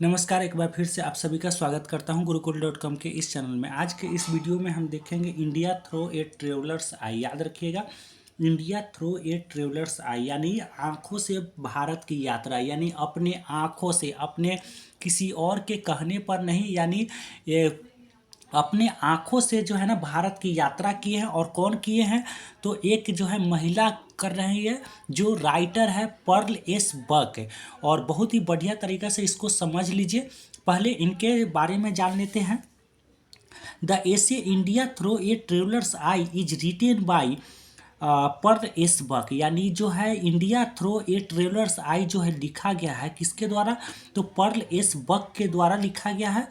नमस्कार, एक बार फिर से आप सभी का स्वागत करता हूं गुरुकुल.com के इस चैनल में। आज के इस वीडियो में हम देखेंगे इंडिया थ्रू ए ट्रेवलर्स आई। याद रखिएगा, इंडिया थ्रू ए ट्रेवलर्स आई यानी आंखों से भारत की यात्रा, यानी अपने आंखों से, अपने किसी और के कहने पर नहीं, यानी ये अपने आंखों से जो है ना भारत की यात्रा किए हैं। और कौन किए हैं? तो एक जो है महिला कर रही है, जो राइटर है पर्ल एस बक। और बहुत ही बढ़िया तरीका से इसको समझ लीजिए। पहले इनके बारे में जान लेते हैं। The essay India through a traveller's eye is written by Pearl S Buck, यानी जो है India through a traveller's eye जो है लिखा गया है किसके द्वारा? तो पर्ल एस बक के द्वारा लिखा गया है।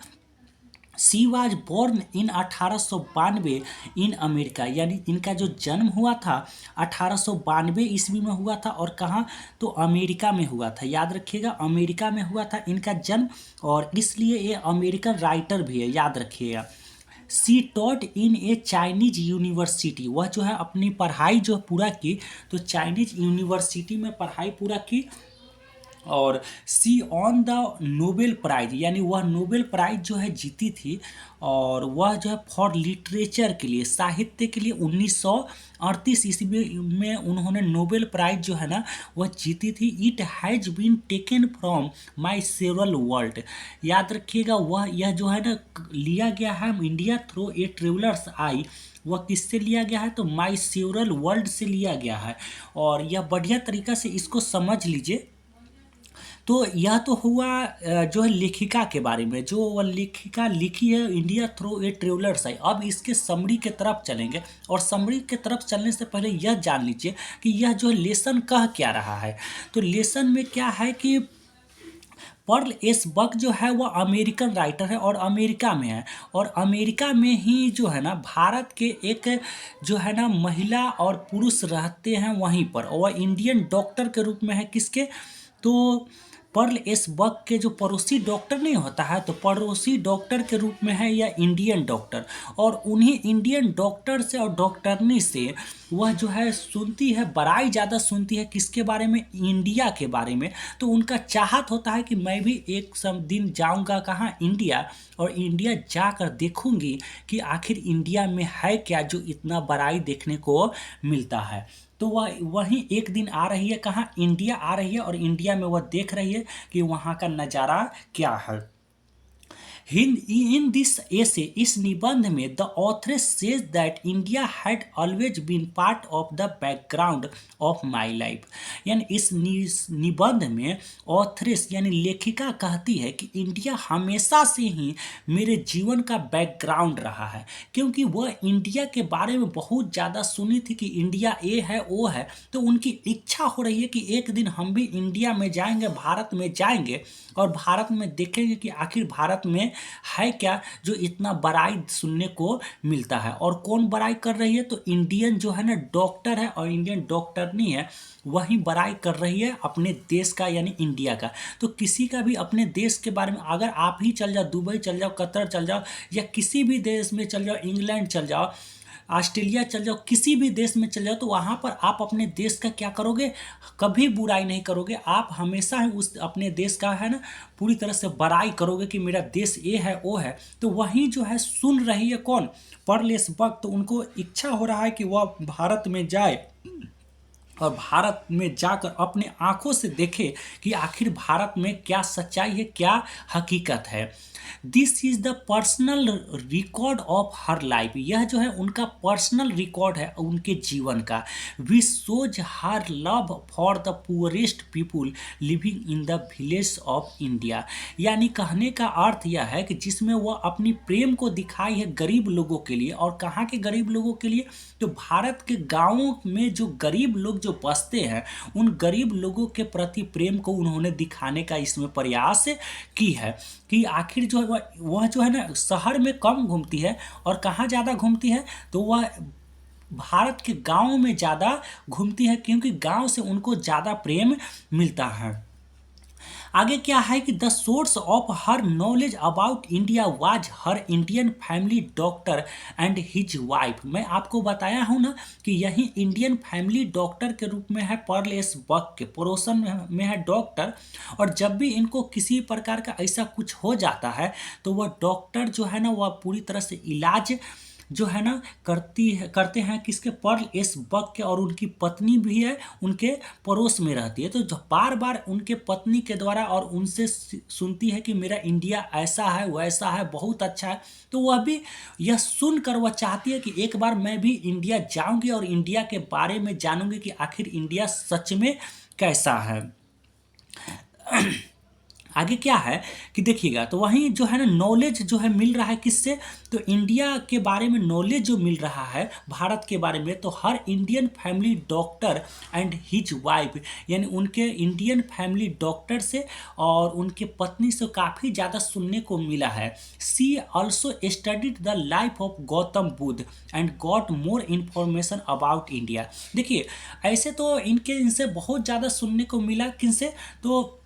She was born in 1892 in America, यानी इनका जो जन्म हुआ था 1892 ईस्वी में हुआ था। और कहाँ? तो अमेरिका में हुआ था। याद रखिएगा, अमेरिका में हुआ था इनका जन्म, और इसलिए ये अमेरिकन राइटर भी है। याद रखिएगा। She taught in a Chinese university, वह जो है अपनी पढ़ाई जो पूरा की तो चाइनीज यूनिवर्सिटी में पढ़ाई पूरा की। और सी ऑन द नोबेल प्राइज, यानी वह नोबेल प्राइज जो है जीती थी। और वह जो है फॉर लिटरेचर के लिए, साहित्य के लिए 1938 ईस्वी में उन्होंने नोबेल प्राइज जो है ना वह जीती थी। It has been taken from my several world. याद रखिएगा, वह यह जो है ना लिया गया है इंडिया थ्रू ए ट्रेवलर्स आई, वह किससे लिया गया है? तो माई सेवरल वर्ल्ड से लिया गया है। और यह बढ़िया तरीका से इसको समझ लीजिए। तो यह तो हुआ जो है लेखिका के बारे में, जो वह लेखिका लिखी है इंडिया थ्रू ए ट्रेवलर्स आई। अब इसके समरी के तरफ चलेंगे, और समरी के तरफ चलने से पहले यह जान लीजिए कि यह जो लेसन कह क्या रहा है। तो लेसन में क्या है कि पर्ल एस बक जो है वह अमेरिकन राइटर है और अमेरिका में है। और अमेरिका में ही जो है ना भारत के एक जो है ना महिला और पुरुष रहते हैं वहीं पर, और वह इंडियन डॉक्टर के रूप में है। किसके? तो पर्ल एस बक के जो पड़ोसी डॉक्टर नहीं होता है, तो पड़ोसी डॉक्टर के रूप में है या इंडियन डॉक्टर। और उन्हीं इंडियन डॉक्टर से और डॉक्टरनी से वह जो है सुनती है, बड़ाई ज़्यादा सुनती है किसके बारे में? इंडिया के बारे में। तो उनका चाहत होता है कि मैं भी एक सम दिन जाऊंगा कहाँ? इंडिया। और इंडिया जाकर देखूंगी कि आखिर इंडिया में है क्या जो इतना बड़ाई देखने को मिलता है। तो वह वहीं एक दिन आ रही है, कहाँ? इंडिया आ रही है, और इंडिया में वह देख रही है कि वहाँ का नज़ारा क्या है। इन दिस एसे, इस निबंध में the authoress says that India had always been part of the background of my life. यानी इस निबंध में ऑथरेस यानी लेखिका कहती है कि इंडिया हमेशा से ही मेरे जीवन का बैकग्राउंड रहा है, क्योंकि वह इंडिया के बारे में बहुत ज़्यादा सुनी थी कि इंडिया ये है वो है। तो उनकी इच्छा हो रही है कि एक दिन हम भी इंडिया में जाएंगे, भारत में जाएंगे, और भारत में देखेंगे कि आखिर भारत में है क्या जो इतना बड़ाई सुनने को मिलता है। और कौन बड़ाई कर रही है? तो इंडियन जो है ना डॉक्टर है और इंडियन डॉक्टर नहीं है, वही बड़ाई कर रही है अपने देश का यानी इंडिया का। तो किसी का भी अपने देश के बारे में, अगर आप ही चल जाओ, दुबई चल जाओ, कतर चल जाओ, या किसी भी देश में चल जाओ, इंग्लैंड चल जाओ, ऑस्ट्रेलिया चल जाओ, किसी भी देश में चल जाओ, तो वहाँ पर आप अपने देश का क्या करोगे? कभी बुराई नहीं करोगे। आप हमेशा ही उस अपने देश का है ना पूरी तरह से बड़ाई करोगे कि मेरा देश ये है वो है। तो वही जो है सुन रही है कौन? Pearl S Buck. तो उनको इच्छा हो रहा है कि वह भारत में जाए और भारत में जाकर अपने आंखों से देखे कि आखिर भारत में क्या सच्चाई है, क्या हकीकत है। This is the personal record of her life, यह जो है उनका पर्सनल रिकॉर्ड है उनके जीवन का। Which shows her love for the poorest people living in the village of India. यानी कहने का अर्थ यह है कि जिसमें वह अपनी प्रेम को दिखाई है गरीब लोगों के लिए। और कहाँ के गरीब लोगों के लिए? तो भारत के गाँवों में जो गरीब लोग जो बसते हैं, उन गरीब लोगों के प्रति प्रेम को उन्होंने दिखाने का इसमें प्रयास की है। कि आखिर जो है वह जो है ना शहर में कम घूमती है, और कहाँ ज़्यादा घूमती है? तो वह भारत के गाँव में ज़्यादा घूमती है, क्योंकि गाँव से उनको ज़्यादा प्रेम मिलता है। आगे क्या है कि the source of her knowledge about India was her Indian family doctor and his wife. मैं आपको बताया हूँ ना कि यही इंडियन फैमिली डॉक्टर के रूप में है पर्ल एस बक के पड़ोसन में है डॉक्टर। और जब भी इनको किसी प्रकार का ऐसा कुछ हो जाता है तो वह डॉक्टर जो है ना वह पूरी तरह से इलाज जो है ना करते हैं किसके, पर्ल एस बक के। और उनकी पत्नी भी है उनके पड़ोस में रहती है, तो जो बार बार उनके पत्नी के द्वारा और उनसे सुनती है कि मेरा इंडिया ऐसा है वैसा है बहुत अच्छा है। तो वह भी यह सुनकर वह चाहती है कि एक बार मैं भी इंडिया जाऊंगी और इंडिया के बारे में जानूंगी कि आखिर इंडिया सच में कैसा है। आगे क्या है कि देखिएगा, तो वहीं जो है ना नॉलेज जो है मिल रहा है किससे, तो इंडिया के बारे में नॉलेज जो मिल रहा है भारत के बारे में, तो हर Indian family doctor and his wife, यानी उनके इंडियन फैमिली डॉक्टर से और उनके पत्नी से काफ़ी ज़्यादा सुनने को मिला है। She also studied the life of Gautam Buddha and got more information about India. देखिए ऐसे तो इनसे बहुत ज़्यादा सुनने को मिला, किनसे, तो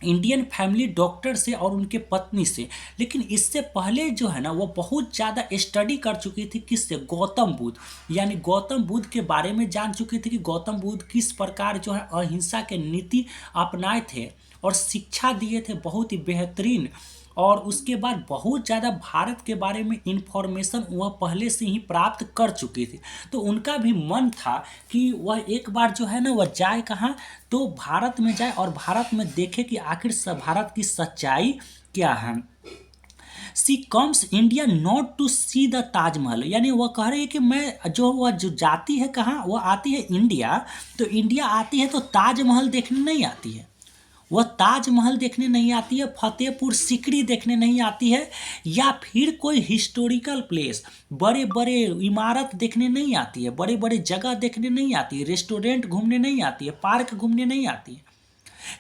इंडियन फैमिली डॉक्टर से और उनके पत्नी से। लेकिन इससे पहले जो है ना वो बहुत ज़्यादा स्टडी कर चुकी थी किससे, गौतम बुद्ध, यानी गौतम बुद्ध के बारे में जान चुकी थी कि गौतम बुद्ध किस प्रकार जो है अहिंसा के नीति अपनाए थे और शिक्षा दिए थे बहुत ही बेहतरीन। और उसके बाद बहुत ज़्यादा भारत के बारे में इंफॉर्मेशन वह पहले से ही प्राप्त कर चुकी थी। तो उनका भी मन था कि वह एक बार जो है ना वह जाए कहाँ, तो भारत में जाए और भारत में देखे कि आखिर भारत की सच्चाई क्या है। She comes India not to see the Taj Mahal, यानी वह कह रही है कि मैं वह जो जाती है कहाँ, वह आती है इंडिया, तो इंडिया आती है तो ताजमहल देखने नहीं आती है, वह ताजमहल देखने नहीं आती है, फतेहपुर सिकरी देखने नहीं आती है, या फिर कोई हिस्टोरिकल प्लेस बड़े बड़े इमारत देखने नहीं आती है, बड़े बड़े जगह देखने नहीं आती है, रेस्टोरेंट घूमने नहीं आती है, पार्क घूमने नहीं आती है,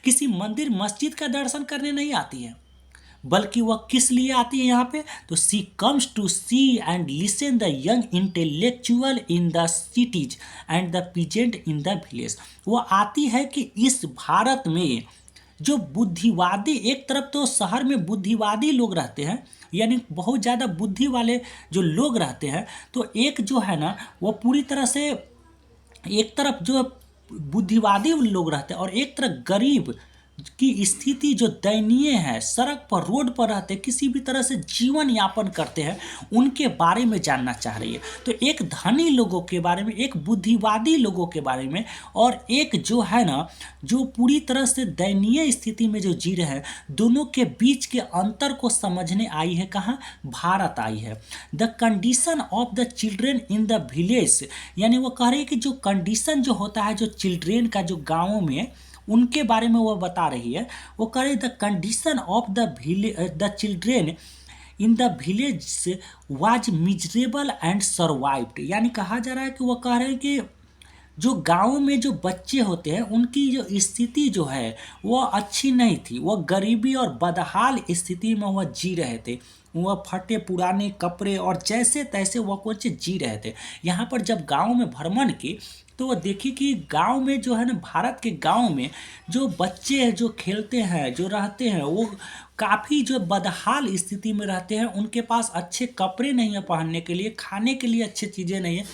किसी मंदिर मस्जिद का दर्शन करने नहीं आती है, बल्कि वह किस लिए आती है यहाँ पे, तो she comes to see and listen the young intellectual in the cities and the peasant in the village. वह आती है कि इस भारत में जो बुद्धिवादी, एक तरफ तो शहर में बुद्धिवादी लोग रहते हैं, यानी बहुत ज़्यादा बुद्धि वाले जो लोग रहते हैं, तो एक जो है ना वो पूरी तरह से एक तरफ जो बुद्धिवादी लोग रहते हैं और एक तरफ गरीब की स्थिति जो दयनीय है, सड़क पर रोड पर रहते किसी भी तरह से जीवन यापन करते हैं, उनके बारे में जानना चाह रही है। तो एक धनी लोगों के बारे में, एक बुद्धिवादी लोगों के बारे में, और एक जो है ना जो पूरी तरह से दयनीय स्थिति में जो जी रहे हैं, दोनों के बीच के अंतर को समझने आई है कहाँ, भारत आई है। The condition of the children in the village, यानी वो कह रही है कि जो कंडीशन जो होता है जो चिल्ड्रेन का जो गाँवों में, उनके बारे में वो बता रही है। वो कह रही the condition of the children in the village was miserable and survived, यानी कहा जा रहा है कि वो कह रहे हैं कि जो गाँव में जो बच्चे होते हैं उनकी जो स्थिति जो है वो अच्छी नहीं थी, वो गरीबी और बदहाल स्थिति में वह जी रहे थे, वह फटे पुराने कपड़े और जैसे तैसे वह कुछ जी रहे थे। यहाँ पर जब गांव में भ्रमण की तो वह देखी कि गांव में जो है ना, भारत के गांव में जो बच्चे हैं जो खेलते हैं जो रहते हैं वो काफ़ी जो बदहाल स्थिति में रहते हैं, उनके पास अच्छे कपड़े नहीं है पहनने के लिए, खाने के लिए अच्छी चीज़ें नहीं है,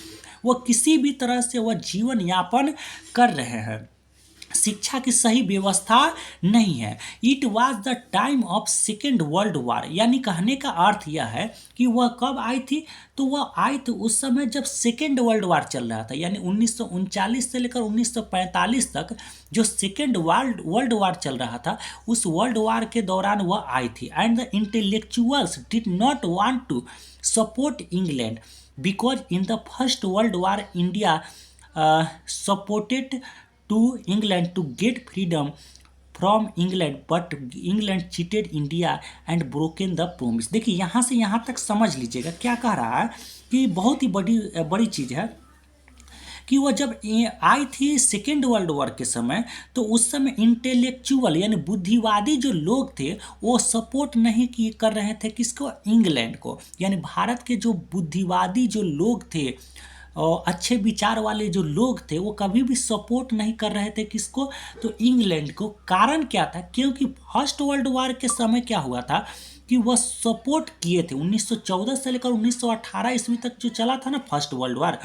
वो किसी भी तरह से वह जीवन यापन कर रहे हैं, शिक्षा की सही व्यवस्था नहीं है। It was the time of second world war, यानी कहने का अर्थ यह है कि वह कब आई थी, तो वह आई थी उस समय जब सेकेंड वर्ल्ड वॉर चल रहा था, यानी 1939 से लेकर 1945 तक जो सेकेंड वर्ल्ड वॉर चल रहा था, उस वर्ल्ड वॉर के दौरान वह आई थी। And the intellectuals did not want to support England because in the first world war India supported to England to get freedom from England, but England cheated India and broken the promise। देखिए यहाँ से यहाँ तक समझ लीजिएगा क्या कह रहा है कि बहुत ही बड़ी चीज़ है कि वह जब आई थी सेकेंड वर्ल्ड वॉर के समय, तो उस समय इंटेलेक्चुअल यानी बुद्धिवादी जो लोग थे वो सपोर्ट नहीं कर रहे थे किसको, इंग्लैंड को, यानी भारत के जो बुद्धिवादी जो लोग थे अच्छे विचार वाले जो लोग थे वो कभी भी सपोर्ट नहीं कर रहे थे किसको, तो इंग्लैंड को। कारण क्या था, क्योंकि फर्स्ट वर्ल्ड वार के समय क्या हुआ था कि वह सपोर्ट किए थे 1914 से लेकर 1918 ईस्वी तक जो चला था ना फर्स्ट वर्ल्ड वार,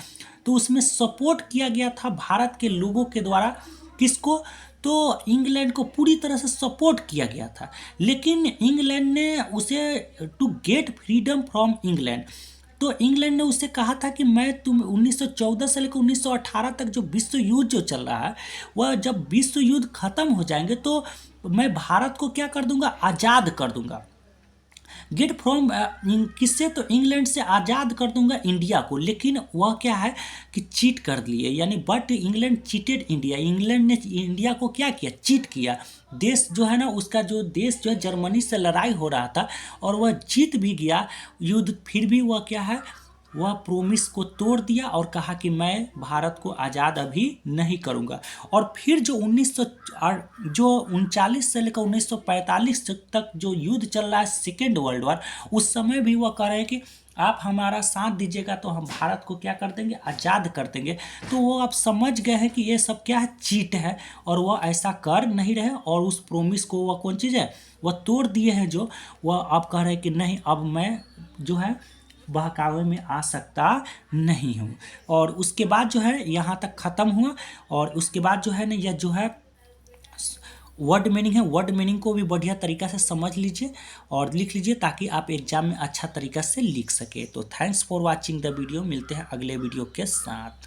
तो उसमें सपोर्ट किया गया था भारत के लोगों के द्वारा किसको, तो इंग्लैंड को पूरी तरह से सपोर्ट किया गया था। लेकिन इंग्लैंड ने उसे to get freedom from England, तो इंग्लैंड ने उससे कहा था कि मैं तुम 1914 से लेकर 1918 तक जो विश्व युद्ध जो चल रहा है, वह जब विश्व युद्ध खत्म हो जाएंगे तो मैं भारत को क्या कर दूंगा, आज़ाद कर दूंगा। गेट फ्रॉम किससे, तो इंग्लैंड से आज़ाद कर दूंगा इंडिया को। लेकिन वह क्या है कि चीट कर लिए, यानी but England cheated India, England ने इंडिया को क्या किया, चीट किया। देश जो है ना, उसका जो देश जो है जर्मनी से लड़ाई हो रहा था और वह जीत भी गया युद्ध, फिर भी वह क्या है, वह प्रोमिस को तोड़ दिया और कहा कि मैं भारत को आज़ाद अभी नहीं करूंगा। और फिर जो 1939 से लेकर 1945 तक जो युद्ध चल रहा है सेकेंड वर्ल्ड वार, उस समय भी वह कह रहे हैं कि आप हमारा साथ दीजिएगा तो हम भारत को क्या कर देंगे, आज़ाद कर देंगे। तो वो आप समझ गए हैं कि ये सब क्या है, चीट है, और वह ऐसा कर नहीं रहे और उस प्रोमिस को वह कौन चीज़ है, वह तोड़ दिए हैं। जो वह अब कह रहे हैं कि नहीं, अब मैं जो है बहकावे में आ सकता नहीं हूँ। और उसके बाद जो है यहाँ तक ख़त्म हुआ। और उसके बाद जो है ना, यह जो है वर्ड मीनिंग है, वर्ड मीनिंग को भी बढ़िया तरीक़ा से समझ लीजिए और लिख लीजिए ताकि आप एग्जाम में अच्छा तरीक़ा से लिख सके। तो thanks for watching the video, मिलते हैं अगले वीडियो के साथ।